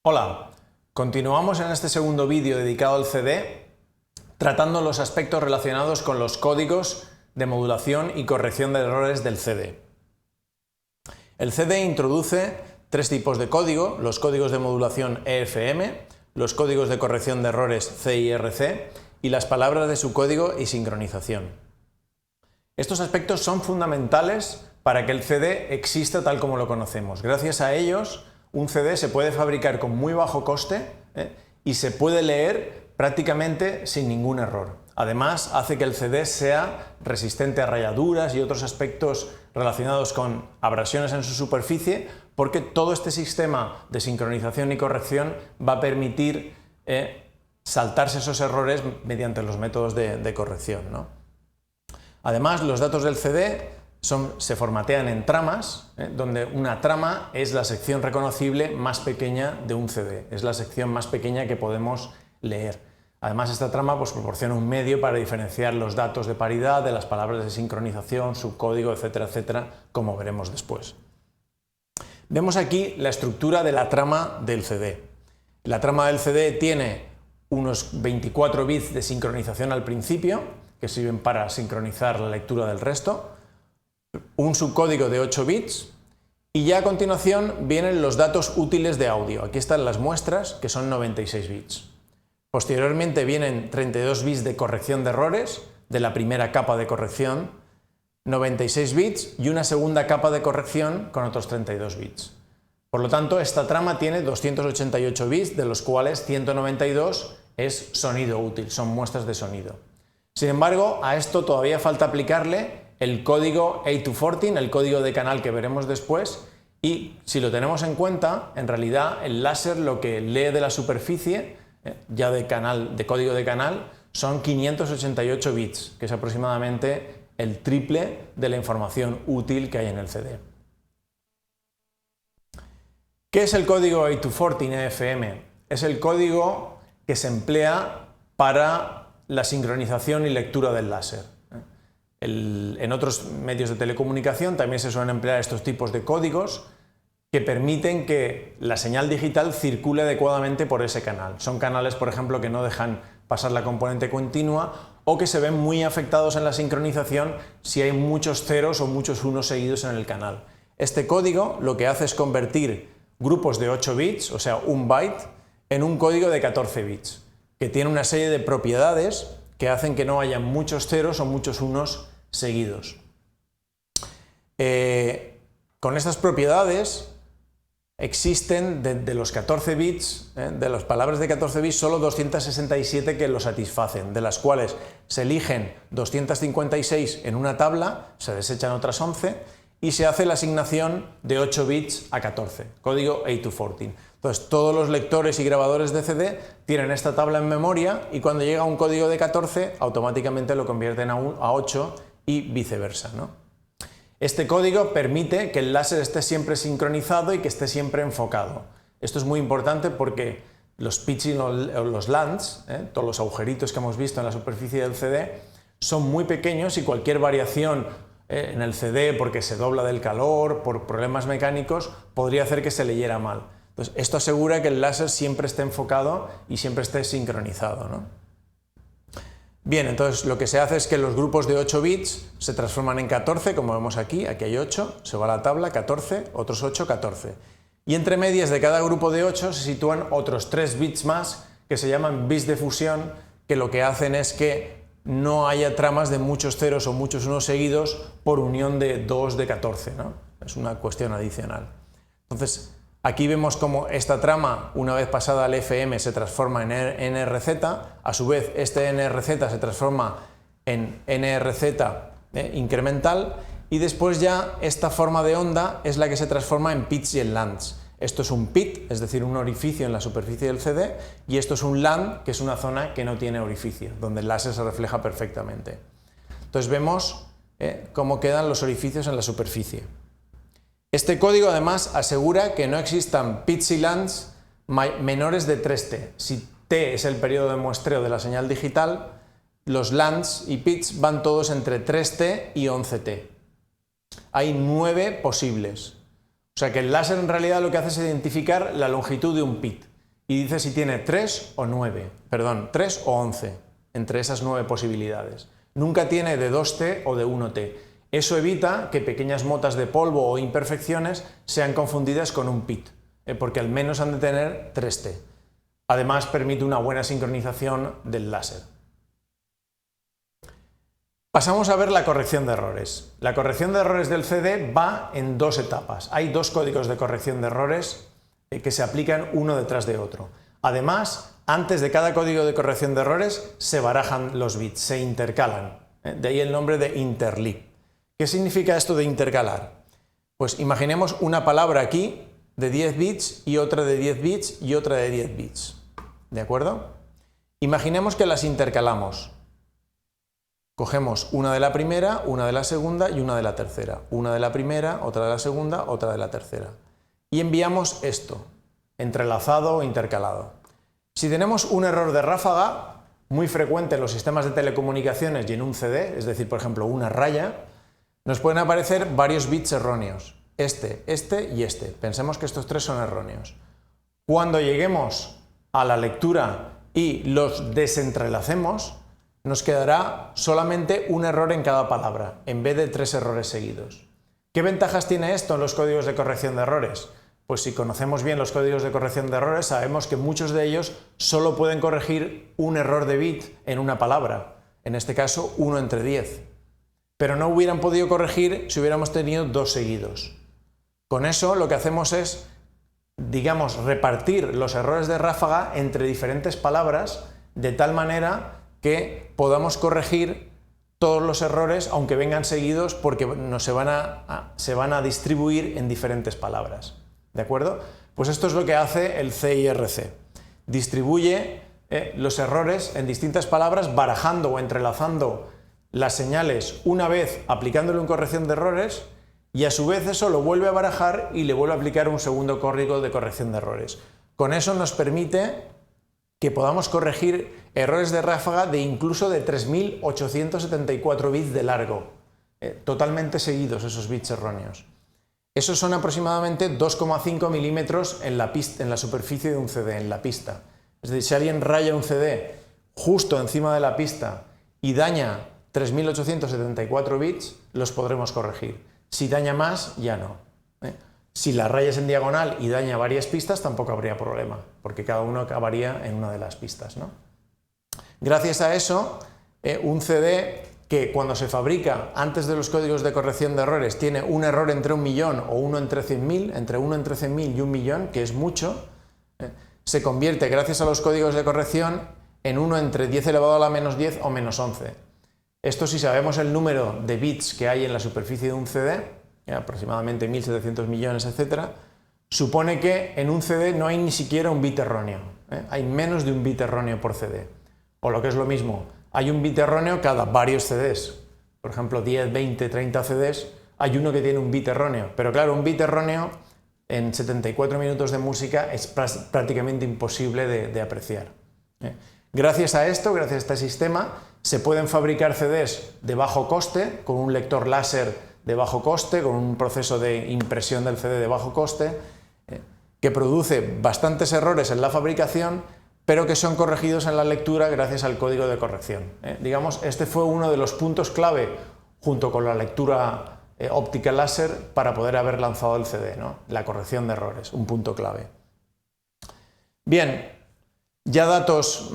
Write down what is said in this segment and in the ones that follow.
Hola, continuamos en este segundo vídeo dedicado al CD, tratando los aspectos relacionados con los códigos de modulación y corrección de errores del CD. El CD introduce tres tipos de código: los códigos de modulación EFM, los códigos de corrección de errores CIRC y las palabras de su código y sincronización. Estos aspectos son fundamentales para que el CD exista tal como lo conocemos. Gracias a ellos, un CD se puede fabricar con muy bajo coste y se puede leer prácticamente sin ningún error. Además, hace que el CD sea resistente a rayaduras y otros aspectos relacionados con abrasiones en su superficie, porque todo este sistema de sincronización y corrección va a permitir saltarse esos errores mediante los métodos de corrección, ¿no? Además, los datos del CD se formatean en tramas, donde una trama es la sección reconocible más pequeña de un CD, es la sección más pequeña que podemos leer. Además, esta trama proporciona un medio para diferenciar los datos de paridad de las palabras de sincronización, subcódigo, etcétera, etcétera, como veremos después. Vemos aquí la estructura de la trama del CD. La trama del CD tiene unos 24 bits de sincronización al principio, que sirven para sincronizar la lectura del resto, un subcódigo de 8 bits y ya a continuación vienen los datos útiles de audio. Aquí están las muestras, que son 96 bits. Posteriormente vienen 32 bits de corrección de errores, de la primera capa de corrección, 96 bits y una segunda capa de corrección con otros 32 bits. Por lo tanto, esta trama tiene 288 bits, de los cuales 192 es sonido útil, son muestras de sonido. Sin embargo, a esto todavía falta aplicarle el código 8-14, el código de canal que veremos después, y si lo tenemos en cuenta, en realidad el láser lo que lee de la superficie, ya de código de canal, son 588 bits, que es aproximadamente el triple de la información útil que hay en el CD. ¿Qué es el código 8-14 EFM? Es el código que se emplea para la sincronización y lectura del láser. En otros medios de telecomunicación también se suelen emplear estos tipos de códigos que permiten que la señal digital circule adecuadamente por ese canal. Son canales, por ejemplo, que no dejan pasar la componente continua o que se ven muy afectados en la sincronización si hay muchos ceros o muchos unos seguidos en el canal. Este código lo que hace es convertir grupos de 8 bits, o sea, un byte, en un código de 14 bits, que tiene una serie de propiedades que hacen que no haya muchos ceros o muchos unos seguidos. Con estas propiedades existen de los 14 bits, de las palabras de 14 bits, solo 267 que lo satisfacen, de las cuales se eligen 256 en una tabla, se desechan otras 11 y se hace la asignación de 8 bits a 14, código 8-14. Entonces, todos los lectores y grabadores de CD tienen esta tabla en memoria y cuando llega un código de 14, automáticamente lo convierten a 8 y viceversa, ¿no? Este código permite que el láser esté siempre sincronizado y que esté siempre enfocado. Esto es muy importante porque los pitching o los lands, todos los agujeritos que hemos visto en la superficie del CD, son muy pequeños y cualquier variación en el CD porque se dobla del calor, por problemas mecánicos, podría hacer que se leyera mal. Entonces, esto asegura que el láser siempre esté enfocado y siempre esté sincronizado, ¿no? Bien, entonces lo que se hace es que los grupos de 8 bits se transforman en 14, como vemos aquí hay 8, se va a la tabla, 14, otros 8, 14. Y entre medias de cada grupo de 8 se sitúan otros 3 bits más que se llaman bits de fusión, que lo que hacen es que no haya tramas de muchos ceros o muchos unos seguidos por unión de 2 de 14, ¿no? Es una cuestión adicional. Entonces, aquí vemos cómo esta trama, una vez pasada al FM, se transforma en NRZ, a su vez este NRZ se transforma en NRZ incremental y después ya esta forma de onda es la que se transforma en pits y en lands. Esto es un pit, es decir, un orificio en la superficie del CD, y esto es un land, que es una zona que no tiene orificio, donde el láser se refleja perfectamente. Entonces vemos cómo quedan los orificios en la superficie. Este código además asegura que no existan pits y lands menores de 3T. Si T es el periodo de muestreo de la señal digital, los lands y pits van todos entre 3T y 11T. Hay 9 posibles. O sea que el láser en realidad lo que hace es identificar la longitud de un pit. y dice si tiene 3 o 11 entre esas 9 posibilidades. Nunca tiene de 2T o de 1T. Eso evita que pequeñas motas de polvo o imperfecciones sean confundidas con un PIT, porque al menos han de tener 3T. Además, permite una buena sincronización del láser. Pasamos a ver la corrección de errores. La corrección de errores del CD va en 2 etapas. Hay 2 códigos de corrección de errores que se aplican uno detrás de otro. Además, antes de cada código de corrección de errores se barajan los bits, se intercalan. De ahí el nombre de interleap. ¿Qué significa esto de intercalar? Pues imaginemos una palabra aquí de 10 bits y otra de 10 bits y otra de 10 bits. ¿De acuerdo? Imaginemos que las intercalamos. Cogemos una de la primera, una de la segunda y una de la tercera. Una de la primera, otra de la segunda, otra de la tercera. Y enviamos esto, entrelazado o intercalado. Si tenemos un error de ráfaga, muy frecuente en los sistemas de telecomunicaciones y en un CD, es decir, por ejemplo, una raya, nos pueden aparecer varios bits erróneos. Este y este. Pensemos que estos 3 son erróneos. Cuando lleguemos a la lectura y los desentrelacemos, nos quedará solamente un error en cada palabra, en vez de 3 errores seguidos. ¿Qué ventajas tiene esto en los códigos de corrección de errores? Pues si conocemos bien los códigos de corrección de errores, sabemos que muchos de ellos solo pueden corregir un error de bit en una palabra, en este caso 1 entre 10. Pero no hubieran podido corregir si hubiéramos tenido 2 seguidos. Con eso lo que hacemos es, digamos, repartir los errores de ráfaga entre diferentes palabras de tal manera que podamos corregir todos los errores, aunque vengan seguidos, porque se van a distribuir en diferentes palabras. ¿De acuerdo? Pues esto es lo que hace el CIRC. Distribuye los errores en distintas palabras, barajando o entrelazando las señales una vez aplicándole una corrección de errores, y a su vez eso lo vuelve a barajar y le vuelve a aplicar un segundo código de corrección de errores. Con eso nos permite que podamos corregir errores de ráfaga de incluso de 3874 bits de largo, totalmente seguidos esos bits erróneos. Esos son aproximadamente 2,5 milímetros en la superficie de un CD, en la pista. Es decir, si alguien raya un CD justo encima de la pista y daña 3874 bits, los podremos corregir. Si daña más, ya no. Si la rayas en diagonal y daña varias pistas, tampoco habría problema, porque cada uno acabaría en una de las pistas, ¿no? Gracias a eso, un CD que cuando se fabrica antes de los códigos de corrección de errores tiene un error entre 1 millón o 1 entre 100.000, entre 1 entre 100.000 y 1 millón, que es mucho, se convierte, gracias a los códigos de corrección, en 1 entre 10 elevado a la menos 10 o menos 11. Esto, si sabemos el número de bits que hay en la superficie de un CD, aproximadamente 1.700 millones, etc., supone que en un CD no hay ni siquiera un bit erróneo. Hay menos de un bit erróneo por CD. O lo que es lo mismo, hay un bit erróneo cada varios CDs. Por ejemplo, 10, 20, 30 CDs, hay uno que tiene un bit erróneo. Pero claro, un bit erróneo en 74 minutos de música es prácticamente imposible de apreciar. Gracias a esto, gracias a este sistema, se pueden fabricar CDs de bajo coste, con un lector láser de bajo coste, con un proceso de impresión del CD de bajo coste, que produce bastantes errores en la fabricación, pero que son corregidos en la lectura gracias al código de corrección. Digamos, este fue uno de los puntos clave, junto con la lectura óptica láser, para poder haber lanzado el CD, ¿no? La corrección de errores, un punto clave. Bien, ya datos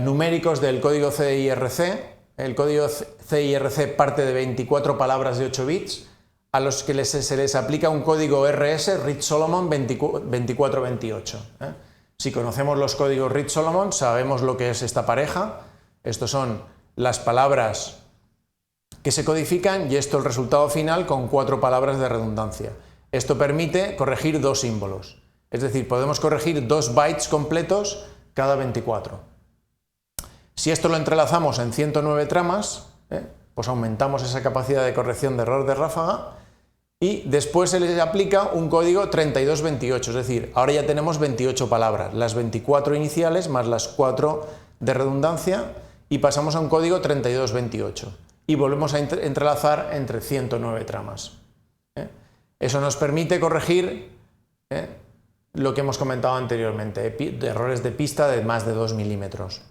numéricos del código CIRC. El código CIRC parte de 24 palabras de 8 bits, a los que se les aplica un código RS, Reed-Solomon 2428. Si conocemos los códigos Reed-Solomon, sabemos lo que es esta pareja. Estos son las palabras que se codifican y esto el resultado final con 4 palabras de redundancia. Esto permite corregir 2 símbolos. Es decir, podemos corregir 2 bytes completos cada 24. Si esto lo entrelazamos en 109 tramas, pues aumentamos esa capacidad de corrección de error de ráfaga y después se les aplica un código 3228, es decir, ahora ya tenemos 28 palabras, las 24 iniciales más las 4 de redundancia y pasamos a un código 3228 y volvemos a entrelazar entre 109 tramas. Eso nos permite corregir lo que hemos comentado anteriormente, de errores de pista de más de 2 milímetros.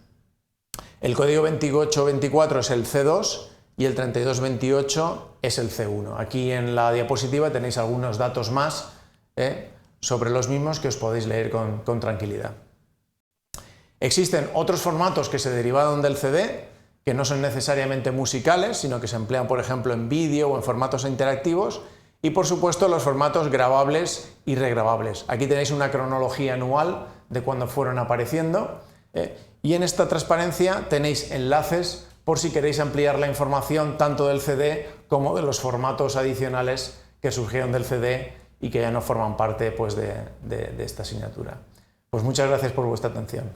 El código 2824 es el C2 y el 3228 es el C1. Aquí en la diapositiva tenéis algunos datos más sobre los mismos que os podéis leer con tranquilidad. Existen otros formatos que se derivaron del CD, que no son necesariamente musicales, sino que se emplean, por ejemplo, en vídeo o en formatos interactivos, y por supuesto los formatos grabables y regrabables. Aquí tenéis una cronología anual de cuándo fueron apareciendo, y en esta transparencia tenéis enlaces por si queréis ampliar la información tanto del CD como de los formatos adicionales que surgieron del CD y que ya no forman parte pues, de esta asignatura. Pues muchas gracias por vuestra atención.